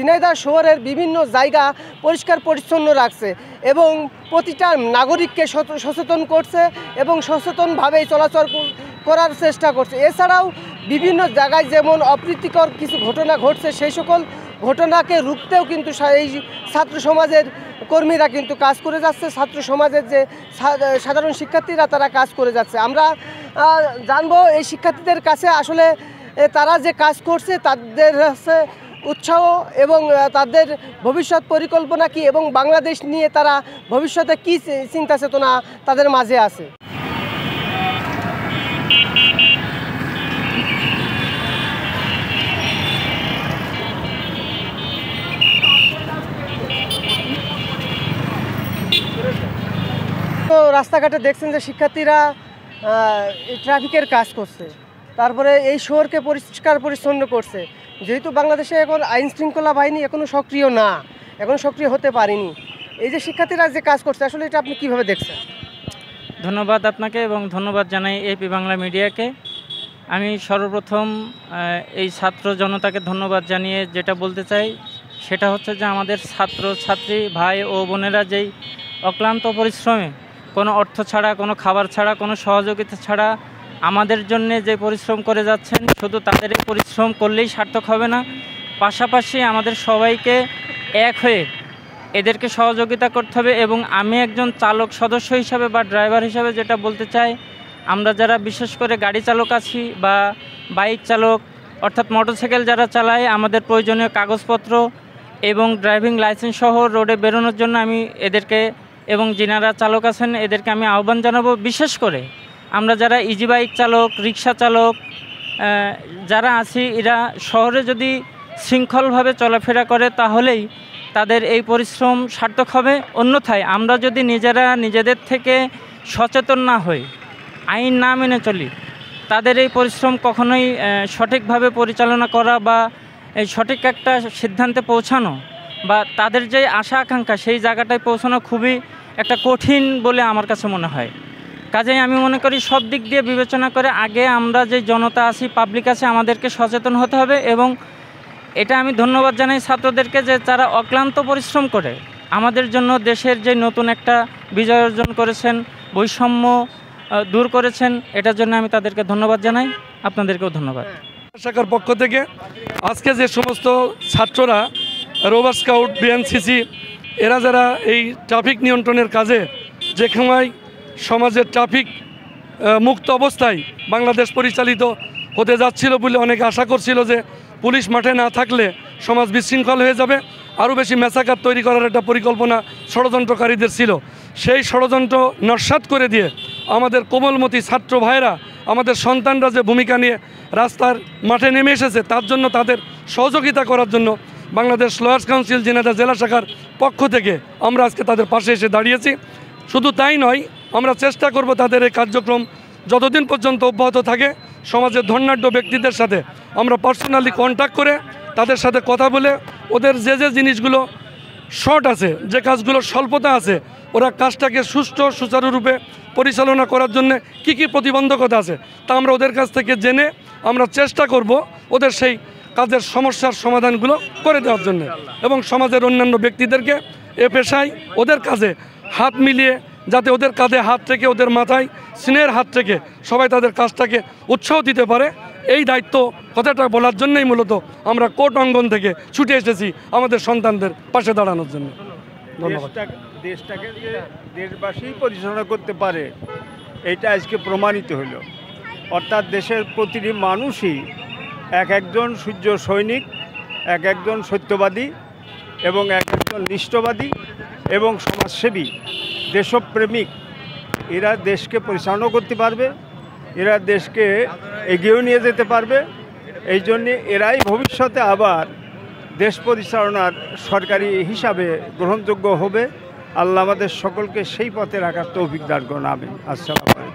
ঝিনাইদহ শহরের বিভিন্ন জায়গা পরিষ্কার পরিচ্ছন্ন রাখছে এবং প্রতিটা নাগরিককে সচেতন করছে এবং সচেতনভাবেই চলাচল করার চেষ্টা করছে। এছাড়াও বিভিন্ন জায়গায় যেমন অপ্রীতিকর কিছু ঘটনা ঘটছে, সেই সকল ঘটনাকে রুখতেও কিন্তু এই ছাত্র সমাজের কর্মীরা কিন্তু কাজ করে যাচ্ছে। ছাত্র সমাজের যে সাধারণ শিক্ষার্থীরা তারা কাজ করে যাচ্ছে। আমরা জানবো এই শিক্ষার্থীদের কাছে আসলে তারা যে কাজ করছে তাদের উৎসাহ এবং তাদের ভবিষ্যৎ পরিকল্পনা কি এবং বাংলাদেশ নিয়ে তারা ভবিষ্যতে কি চিন্তা চেতনা তাদের মাঝে আছে। তো রাস্তাঘাটে দেখছেন যে শিক্ষার্থীরা ট্রাফিকের কাজ করছে, তারপরে এই শহরকে পরিষ্কার পরিচ্ছন্ন করছে। যেহেতু বাংলাদেশে এখন আইন শৃঙ্খলা বাহিনী এখনও সক্রিয় না, এখন সক্রিয় হতে পারেনি, এই যে শিক্ষার্থীরা যে কাজ করছে আসলে এটা আপনি কীভাবে দেখছেন? ধন্যবাদ আপনাকে এবং ধন্যবাদ জানাই এপি বাংলা মিডিয়াকে। আমি সর্বপ্রথম এই ছাত্র জনতাকে ধন্যবাদ জানিয়ে যেটা বলতে চাই সেটা হচ্ছে যে আমাদের ছাত্র ছাত্রী ভাই ও বোনেরা যেই অক্লান্ত পরিশ্রমে কোনো অর্থ ছাড়া, কোনো খাবার ছাড়া, কোনো সহযোগিতা ছাড়া আমাদের জন্য যে পরিশ্রম করে যাচ্ছেন, শুধু তাদের এই পরিশ্রম করলেই সার্থক হবে না, পাশাপাশি আমাদের সবাইকে এক হয়ে এদেরকে সহযোগিতা করতে হবে। এবং আমি একজন চালক সদস্য হিসাবে বা ড্রাইভার হিসাবে যেটা বলতে চাই, আমরা যারা বিশেষ করে গাড়ি চালক আছি বা বাইক চালক অর্থাৎ মোটরসাইকেল যারা চালায়, আমাদের প্রয়োজনীয় কাগজপত্র এবং ড্রাইভিং লাইসেন্স সহ রোডে বেরোনোর জন্য আমি এদেরকে এবং যিনারা চালক আছেন এদেরকে আমি আহ্বান জানাবো। বিশেষ করে আমরা যারা ইজি বাইক চালক, রিক্সা চালক যারা আছি, এরা শহরে যদি শৃঙ্খলভাবে চলাফেরা করে তাহলেই তাদের এই পরিশ্রম সার্থক হবে। অন্যথায় আমরা যদি নিজেরা নিজেদের থেকে সচেতন না হই, আইন না মেনে চলি, তাদের এই পরিশ্রম কখনোই সঠিকভাবে পরিচালনা করা বা এই সঠিক একটা সিদ্ধান্তে পৌঁছানো বা তাদের যে আশা আকাঙ্ক্ষা সেই জায়গাটায় পৌঁছানো খুবই একটা কঠিন বলে আমার কাছে মনে হয়। কাজেই আমি মনে করি সব দিক দিয়ে বিবেচনা করে আগে আমরা যে জনতা আছি, পাবলিক আছে, আমাদেরকে সচেতন হতে হবে। এবং এটা আমি ধন্যবাদ জানাই ছাত্রদেরকে যে তারা অক্লান্ত পরিশ্রম করে আমাদের জন্য দেশের যে নতুন একটা বিজয় অর্জন করেছেন, বৈষম্য দূর করেছেন, এটার জন্য আমি তাদেরকে ধন্যবাদ জানাই। আপনাদেরকেও ধন্যবাদ। শাখার পক্ষ থেকে আজকে যে সমস্ত ছাত্ররা রোভার স্কাউট, বিএনসিসি এরা যারা এই ট্রাফিক নিয়ন্ত্রণের কাজে যে সময় সমাজের ট্রাফিক মুক্ত অবস্থায় বাংলাদেশ পরিচালিত হতে যাচ্ছিল বলে অনেকে আশা করছিল যে পুলিশ মাঠে না থাকলে সমাজ বিশৃঙ্খল হয়ে যাবে, আরও বেশি মেসাকার তৈরি করার একটা পরিকল্পনা ষড়যন্ত্রকারীদের ছিল। সেই ষড়যন্ত্র নস্যাৎ করে দিয়ে আমাদের কোমলমতি ছাত্র ভাইরা, আমাদের সন্তানরা যে ভূমিকা নিয়ে রাস্তার মাঠে নেমে এসেছে, তার জন্য তাদের সহযোগিতা করার জন্য বাংলাদেশ লয়ার্স কাউন্সিল ঝিনাইদহ জেলা শাখার পক্ষ থেকে আমরা আজকে তাদের পাশে এসে দাঁড়িয়েছি। শুধু তাই নয়, আমরা চেষ্টা করব তাদের এই কার্যক্রম যতদিন পর্যন্ত অব্যাহত থাকে সমাজের ধনাঢ্য ব্যক্তিদের সাথে আমরা পার্সোনালি কন্ট্যাক্ট করে তাদের সাথে কথা বলে ওদের যে যে জিনিসগুলো শর্ট আছে, যে কাজগুলো স্বল্পতা আছে, ওরা কাজটাকে সুষ্ঠু সুচারুরূপে পরিচালনা করার জন্য কি কি প্রতিবন্ধকতা আছে তা আমরা ওদের কাছ থেকে জেনে আমরা চেষ্টা করব ওদের সেই কাজের সমস্যার সমাধানগুলো করে দেওয়ার জন্য এবং সমাজের অন্যান্য ব্যক্তিদেরকে এ পেশায় ওদের কাজে হাত মিলিয়ে যাতে ওদের কাঁধে হাত থেকে, ওদের মাথায় স্নেহের হাত থেকে সবাই তাদের কাজটাকে উৎসাহ দিতে পারে, এই দায়িত্ব কথাটা বলার জন্যই মূলত আমরা কোর্ট অঙ্গন থেকে ছুটে এসেছি আমাদের সন্তানদের পাশে দাঁড়ানোর জন্য। ধন্যবাদ। দেশটাকে যে দেশবাসী পরিচালনা করতে পারে এটা আজকে প্রমাণিত হলো। অর্থাৎ দেশের প্রতিটি মানুষই এক একজন সূর্য সৈনিক, এক একজন সত্যবাদী এবং এক একজন নিষ্ঠবাদী এবং সমাজসেবী, দেশপ্রেমিক। এরা দেশকে পরিচালনা করতে পারবে, এরা দেশকে এগিয়ে নিয়ে যেতে পারবে। এই জন্যে এরাই ভবিষ্যতে আবার দেশ পরিচালনার সরকারি হিসাবে গ্রহণযোগ্য হবে। আল্লাহ আমাদের সকলকে সেই পথে রাখার তৌফিক দান করুন। আমিন। আসসালামু আলাইকুম।